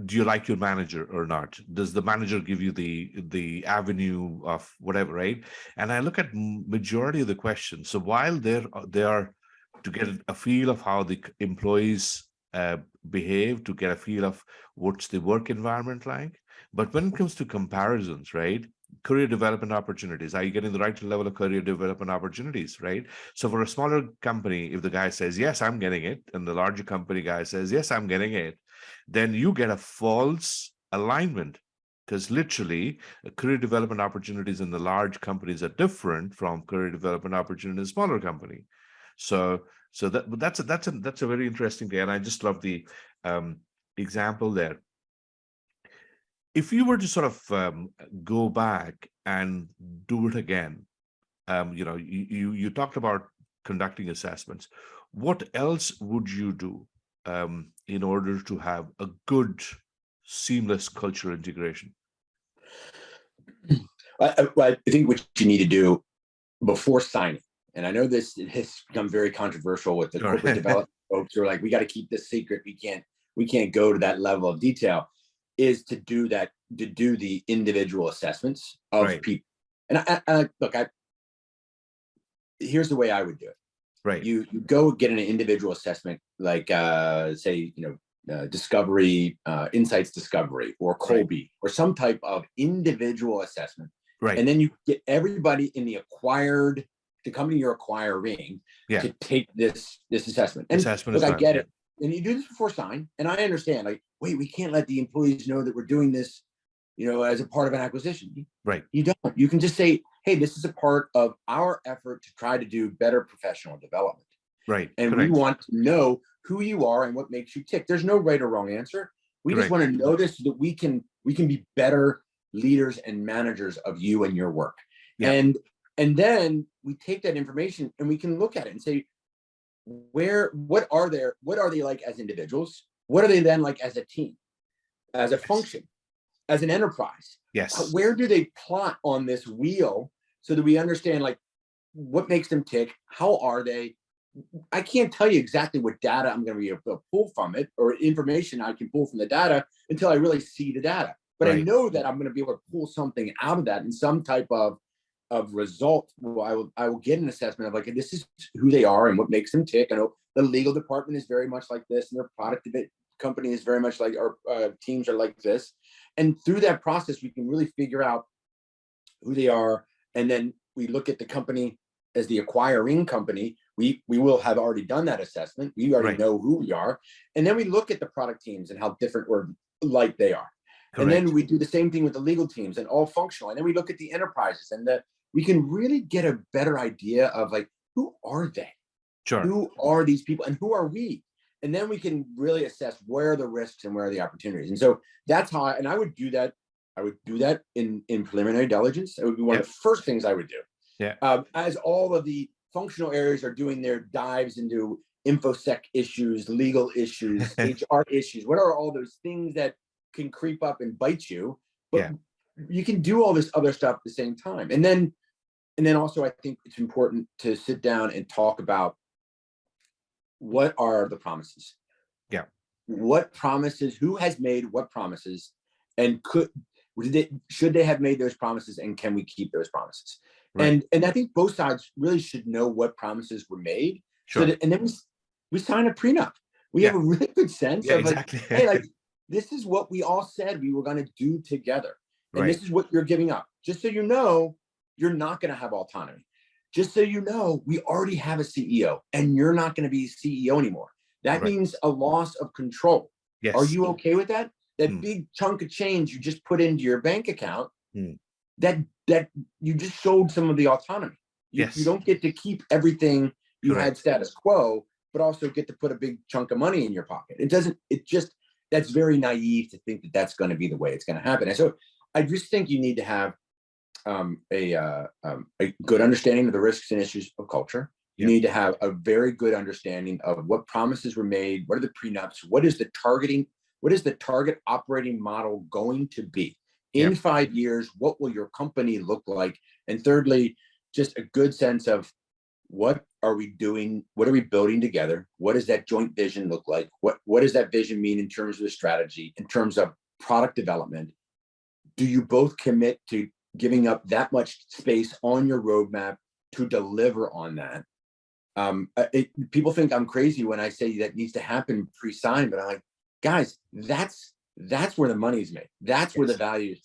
Speaker 2: do you like your manager or not? Does the manager give you the avenue of whatever, right? And I look at majority of the questions. So while they are to get a feel of how the employees behave, to get a feel of what's the work environment like, but when it comes to comparisons, right? Career development opportunities. Are you getting the right level of career development opportunities, right? So for a smaller company, if the guy says, yes, I'm getting it, and the larger company guy says, yes, I'm getting it, then you get a false alignment, because literally career development opportunities in the large companies are different from career development opportunities in a smaller company. So that's a very interesting thing. And I just love the example there. If you were to sort of go back and do it again, you talked about conducting assessments. What else would you do in order to have a good, seamless cultural integration?
Speaker 3: I think what you need to do before signing, and I know this has become very controversial with the corporate development folks who are like, we got to keep this secret. We can't go to that level of detail, is to do the individual assessments of people. And look, here's the way I would do it.
Speaker 2: Right.
Speaker 3: You go get an individual assessment, like say, discovery, insights discovery, or Colby, or some type of individual assessment.
Speaker 2: Right.
Speaker 3: And then you get everybody in the company you're acquiring to take this assessment. And look, I get it. And you do this before sign. And I understand, like, wait, we can't let the employees know that we're doing this, as a part of an acquisition.
Speaker 2: Right.
Speaker 3: You don't. You can just say, hey, this is a part of our effort to try to do better professional development.
Speaker 2: Right.
Speaker 3: And we want to know who you are and what makes you tick. There's no right or wrong answer. We just want to notice that we can be better leaders and managers of you and your work. Yeah. And then we take that information and we can look at it and say, what are they like as individuals? What are they then like as a team, as a function, as an enterprise?
Speaker 2: Yes.
Speaker 3: Where do they plot on this wheel so that we understand, like, what makes them tick? How are they? I can't tell you exactly what data I'm going to be able to pull from it, or information I can pull from the data, until I really see the data. But I know that I'm going to be able to pull something out of that in some type of result. Well, I will get an assessment of, like, this is who they are and what makes them tick. I know the legal department is very much like this, and their product company is very much like, our teams are like this. And through that process, we can really figure out who they are. And then we look at the company as the acquiring company. We will have already done that assessment. We already know who we are. And then we look at the product teams and how different or like they are. Correct. And then we do the same thing with the legal teams and all functional. And then we look at the enterprises, and we can really get a better idea of, like, who are they? Sure. Who are these people and who are we? And then we can really assess where are the risks and where are the opportunities. And so that's how I would do that. I would do that in preliminary diligence. It would be one of the first things I would do. Yeah. As all of the functional areas are doing their dives into InfoSec issues, legal issues, HR issues. What are all those things that can creep up and bite you? But you can do all this other stuff at the same time. And then also, I think it's important to sit down and talk about, what are the promises? Yeah. What promises, who has made what promises, and should they have made those promises, and can we keep those promises? Right. And I think both sides really should know what promises were made. Sure. And then we sign a prenup. We have a really good sense of, like, hey, like, this is what we all said we were going to do together. And this is what you're giving up. Just so you know, you're not going to have autonomy. Just so you know, we already have a CEO, and you're not going to be CEO anymore. That means a loss of control. Yes. Are you okay with that? That big chunk of change you just put into your bank account, that you just sold some of the autonomy. You don't get to keep everything you had status quo, but also get to put a big chunk of money in your pocket. That's very naive to think that that's going to be the way it's going to happen. And so I just think you need to have a good understanding of the risks and issues of culture. You need to have a very good understanding of what promises were made, what are the prenups, what is the target operating model going to be in 5 years? What will your company look like? And thirdly, just a good sense of, what are we doing? What are we building together? What does that joint vision look like? What does that vision mean in terms of the strategy, in terms of product development? Do you both commit to giving up that much space on your roadmap to deliver on that? People think I'm crazy when I say that needs to happen pre-sign, but I'm like, guys, that's where the money's made. That's where the value is.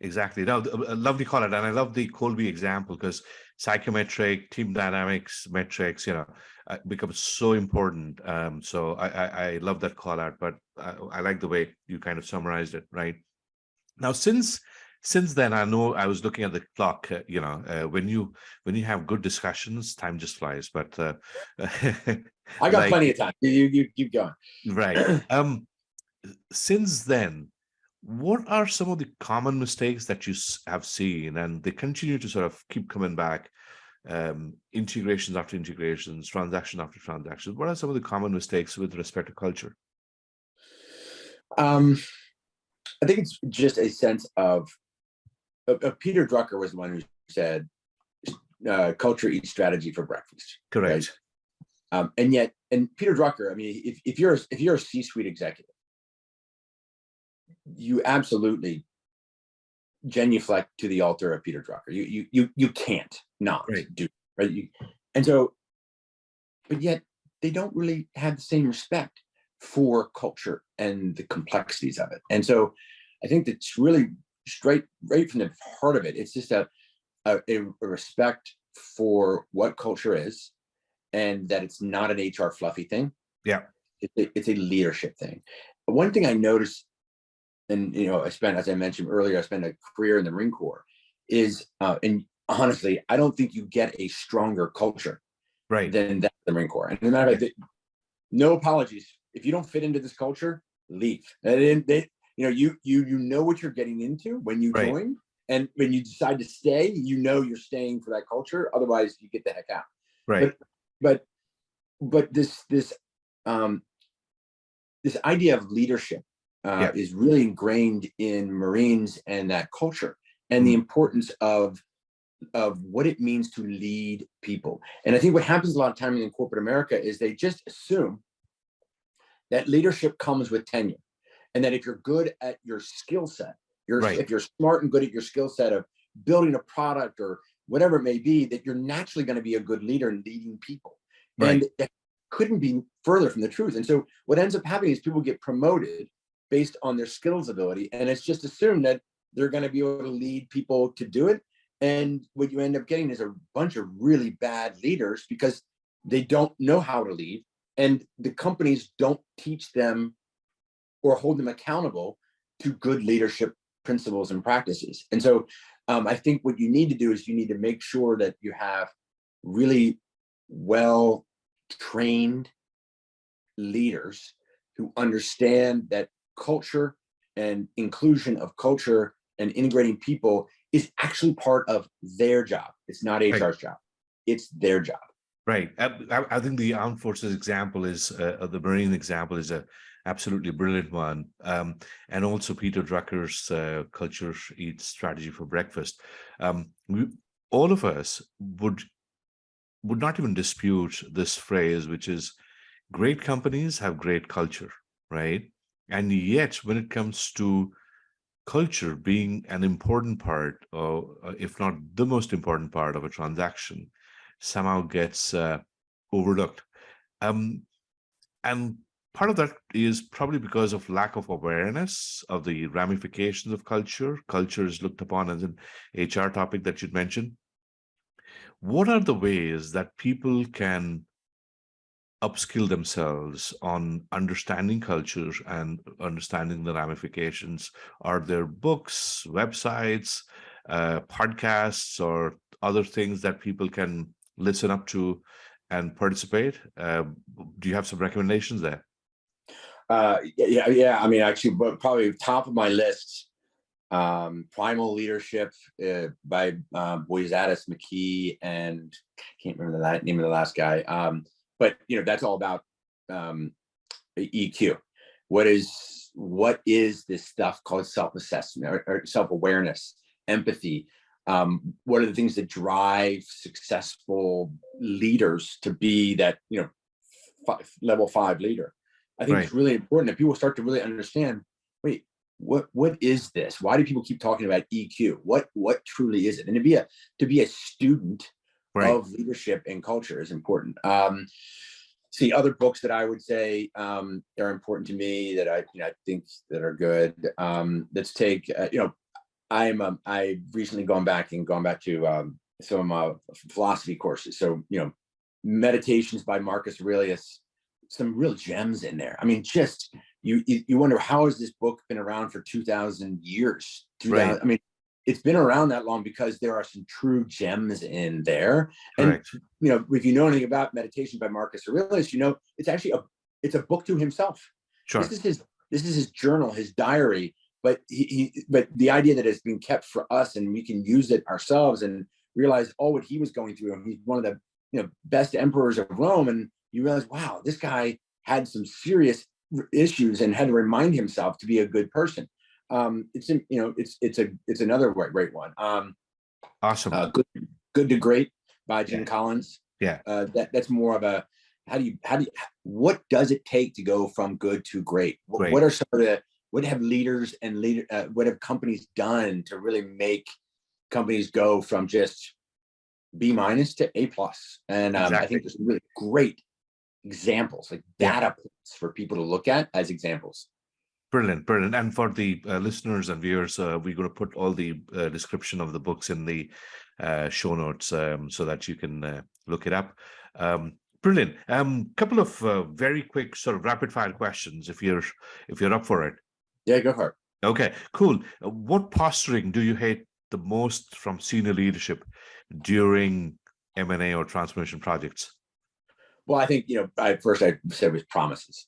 Speaker 2: Exactly. Now, a lovely call out, and I love the Colby example, because psychometric, team dynamics, metrics, become so important. So I love that call out, but I like the way you kind of summarized it. Right now, since then, I know I was looking at the clock. When you have good discussions, time just flies. But
Speaker 3: I got plenty of time. You keep going.
Speaker 2: Right. Since then, what are some of the common mistakes that you have seen, and they continue to sort of keep coming back, integrations after integrations, transaction after transaction? What are some of the common mistakes with respect to culture?
Speaker 3: I think it's just a sense of Peter Drucker was the one who said, culture eats strategy for breakfast.
Speaker 2: Correct.
Speaker 3: Right? And Peter Drucker, I mean, if you're a C-suite executive, you absolutely genuflect to the altar of Peter Drucker. You can't not
Speaker 2: Right.
Speaker 3: do, right. And so, but yet they don't really have the same respect for culture and the complexities of it. And so I think that's really right from the heart of it. It's just a respect for what culture is, and that it's not an HR fluffy thing.
Speaker 2: Yeah.
Speaker 3: It's a leadership thing. One thing I noticed, and as I mentioned earlier, I spent a career in the Marine Corps, is and honestly, I don't think you get a stronger culture
Speaker 2: Right.
Speaker 3: than that the Marine Corps. And as a matter of fact, no apologies. If you don't fit into this culture, leave. And you know what you're getting into when you
Speaker 2: Right.
Speaker 3: join, and when you decide to stay, you're staying for that culture. Otherwise, you get the heck out.
Speaker 2: Right.
Speaker 3: But this idea of leadership is really ingrained in Marines and that culture, and the importance of what it means to lead people. And I think what happens a lot of times in corporate America is they just assume that leadership comes with tenure, and that if you're good at your skill set, if you're smart and good at your skill set of building a product or whatever it may be, that you're naturally going to be a good leader in leading people.
Speaker 2: Right.
Speaker 3: And it couldn't be further from the truth. And so what ends up happening is people get promoted based on their skills ability, and it's just assumed that they're going to be able to lead people to do it. And what you end up getting is a bunch of really bad leaders because they don't know how to lead, and the companies don't teach them or hold them accountable to good leadership principles and practices. And so I think what you need to do is you need to make sure that you have really well trained leaders who understand that culture and inclusion of culture and integrating people is actually part of their job. It's not HR's job. It's their job.
Speaker 2: Right. I think the armed forces example is the Marine example is a absolutely brilliant one. And also Peter Drucker's culture eats strategy for breakfast. All of us would not even dispute this phrase, which is great companies have great culture, right? And yet when it comes to culture being an important part, or if not the most important part of a transaction, somehow gets overlooked. And part of that is probably because of lack of awareness of the ramifications of culture. Culture is looked upon as an HR topic that you'd mentioned. What are the ways that people can upskill themselves on understanding culture and understanding the ramifications? Are there books, websites, podcasts, or other things that people can listen up to and participate? Do you have some recommendations there?
Speaker 3: Yeah. I mean, actually, but probably top of my list, Primal Leadership by Boyzatis McKee, and I can't remember the name of the last guy. But that's all about EQ. What is this stuff called self-assessment or self-awareness, empathy? What are the things that drive successful leaders to be that level 5 leader? I think it's really important that people start to really understand. Wait, what is this? Why do people keep talking about EQ? What truly is it? And to be a student of leadership and culture is important. See, other books that I would say are important to me that I think that are good. Let's take I've recently gone back to some of my philosophy courses. So Meditations by Marcus Aurelius, some real gems in there. I mean, just you wonder, how has this book been around for 2,000 years? I mean, it's been around that long because there are some true gems in there. And if you know anything about Meditation by Marcus Aurelius, it's actually it's a book to himself. Sure. This is his journal, his diary. But but the idea that it's been kept for us and we can use it ourselves and realize what he was going through. And he's one of the best emperors of Rome. And you realize, wow, this guy had some serious issues and had to remind himself to be a good person. It's another great one.
Speaker 2: Awesome.
Speaker 3: Good to Great by Jim Collins.
Speaker 2: Yeah.
Speaker 3: That's more of a what does it take to go from good to great? What are some of the what have leaders and what have companies done to really make companies go from just B- to A+. And
Speaker 2: Exactly.
Speaker 3: I think there's some really great examples, like data points for people to look at as examples.
Speaker 2: Brilliant, brilliant. And for the listeners and viewers, we're going to put all the description of the books in the show notes so that you can look it up. Brilliant. Couple of very quick sort of rapid fire questions, if you're up for it.
Speaker 3: Yeah, go for it.
Speaker 2: Okay, cool. What posturing do you hate the most from senior leadership during M&A or transformation projects?
Speaker 3: Well, I think, I said was promises.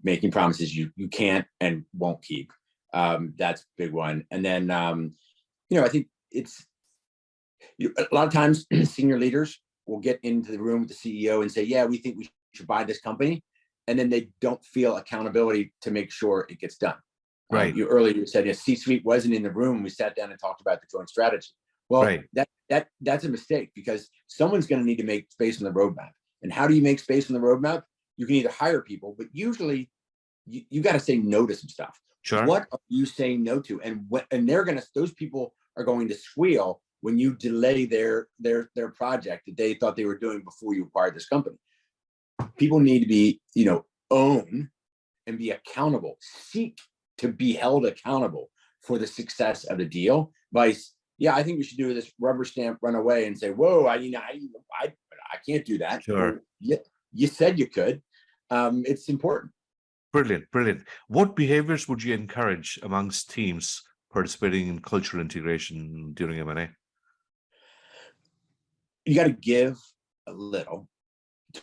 Speaker 3: Making promises you can't and won't keep. That's a big one. And then, I think it's a lot of times senior leaders will get into the room with the CEO and say, yeah, we think we should buy this company. And then they don't feel accountability to make sure it gets done.
Speaker 2: Right.
Speaker 3: You earlier said C-suite wasn't in the room. We sat down and talked about the joint strategy. Well,
Speaker 2: right.
Speaker 3: That's a mistake, because someone's going to need to make space on the roadmap. And how do you make space on the roadmap? You can either hire people, but usually you got to say no to some stuff.
Speaker 2: Sure.
Speaker 3: What are you saying no to? And those people are going to squeal when you delay their project that they thought they were doing before you acquired this company. People need to be, own and be accountable, seek to be held accountable for the success of the deal. Yeah, I think we should do this rubber stamp, run away and say, whoa, I can't do that.
Speaker 2: Sure.
Speaker 3: Well, you said you could. It's important.
Speaker 2: Brilliant, brilliant. What behaviors would you encourage amongst teams participating in cultural integration during M&A?
Speaker 3: You got to give a little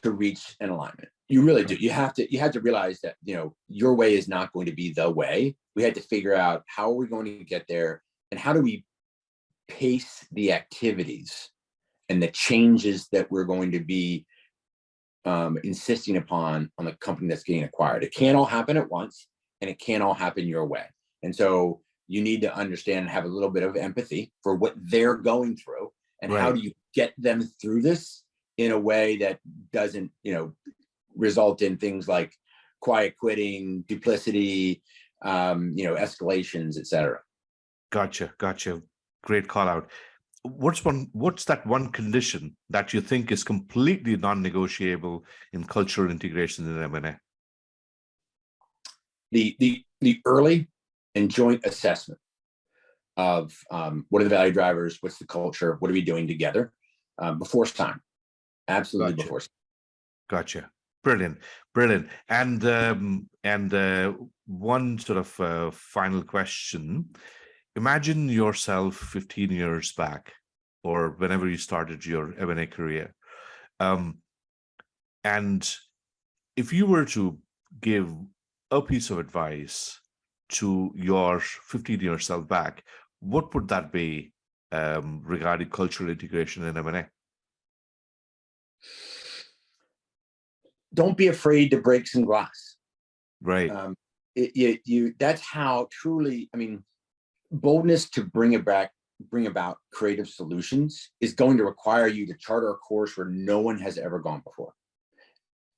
Speaker 3: to reach an alignment. You really do. You have to realize that, your way is not going to be the way. We had to figure out how are we going to get there, and how do we pace the activities and the changes that we're going to be insisting upon on the company that's getting acquired. It can't all happen at once, and it can't all happen your way. And so you need to understand and have a little bit of empathy for what they're going through, and
Speaker 2: right.
Speaker 3: How do you get them through this in a way that doesn't, result in things like quiet quitting, duplicity, escalations, etc.
Speaker 2: Gotcha. Great call out. What's that one condition that you think is completely non-negotiable in cultural integration in M&A?
Speaker 3: The early and joint assessment of what are the value drivers, what's the culture, what are we doing together before sign. Absolutely.
Speaker 2: Gotcha.
Speaker 3: Before sign.
Speaker 2: Gotcha. Brilliant. And one sort of final question. Imagine yourself 15 years back, or whenever you started your M&A career. And if you were to give a piece of advice to your 15-year self back, what would that be regarding cultural integration in M&A?
Speaker 3: Don't be afraid to break some glass.
Speaker 2: Right.
Speaker 3: That's how truly, boldness to bring about creative solutions is going to require you to charter a course where no one has ever gone before.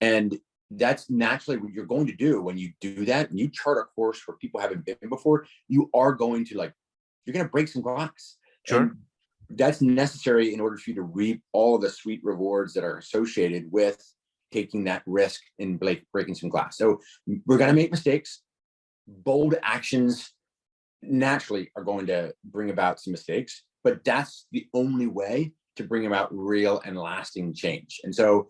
Speaker 3: And that's naturally what you're going to do when you do that. When you chart a course where people haven't been before, you are going to you're going to break some glass.
Speaker 2: Sure.
Speaker 3: And that's necessary in order for you to reap all the sweet rewards that are associated with taking that risk and breaking some glass. So we're going to make mistakes. Bold actions naturally are going to bring about some mistakes, but that's the only way to bring about real and lasting change. And so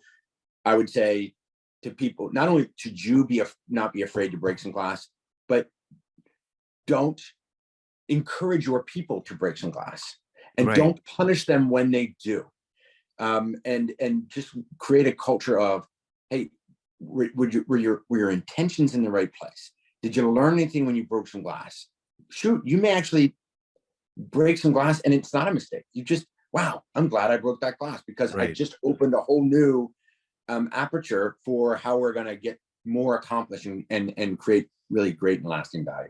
Speaker 3: I would say to people, not only should you not be afraid to break some glass, but don't encourage your people to break some glass, and
Speaker 2: right.
Speaker 3: Don't punish them when they do. And just create a culture of, hey, were your intentions in the right place? Did you learn anything when you broke some glass? Shoot, you may actually break some glass and it's not a mistake. You just, wow, I'm glad I broke that glass, because
Speaker 2: right.
Speaker 3: I just opened a whole new aperture for how we're going to get more accomplished and create really great and lasting value.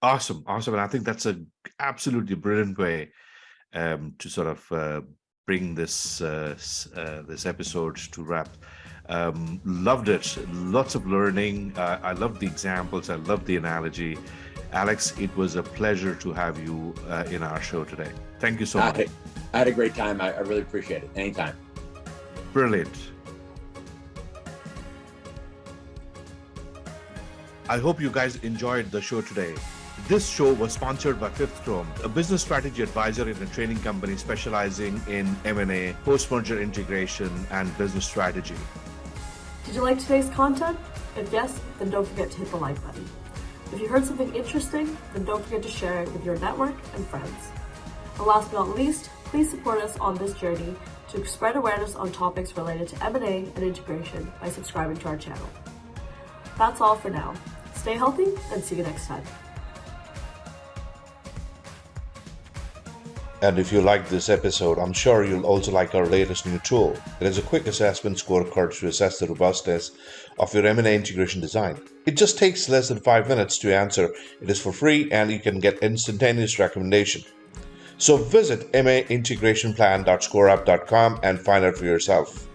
Speaker 2: Awesome. And I think that's an absolutely brilliant way to sort of bring this episode to wrap. Loved it. Lots of learning. I loved the examples. I loved the analogy. Alex, it was a pleasure to have you in our show today. Thank you so much.
Speaker 3: I had a great time. I really appreciate it. Anytime.
Speaker 2: Brilliant. I hope you guys enjoyed the show today. This show was sponsored by Fifth Chrome, a business strategy advisor in a training company specializing in M&A, post-merger integration, and business strategy.
Speaker 1: Did you like today's content? If yes, then don't forget to hit the like button. If you heard something interesting, then don't forget to share it with your network and friends. And last but not least, please support us on this journey to spread awareness on topics related to M&A and integration by subscribing to our channel. That's all for now. Stay healthy and see you next time.
Speaker 4: And if you liked this episode, I'm sure you'll also like our latest new tool. It is a quick assessment scorecard to assess the robustness of your M&A integration design. It just takes less than 5 minutes to answer. It is for free and you can get instantaneous recommendation. So visit maintegrationplan.scoreup.com and find out for yourself.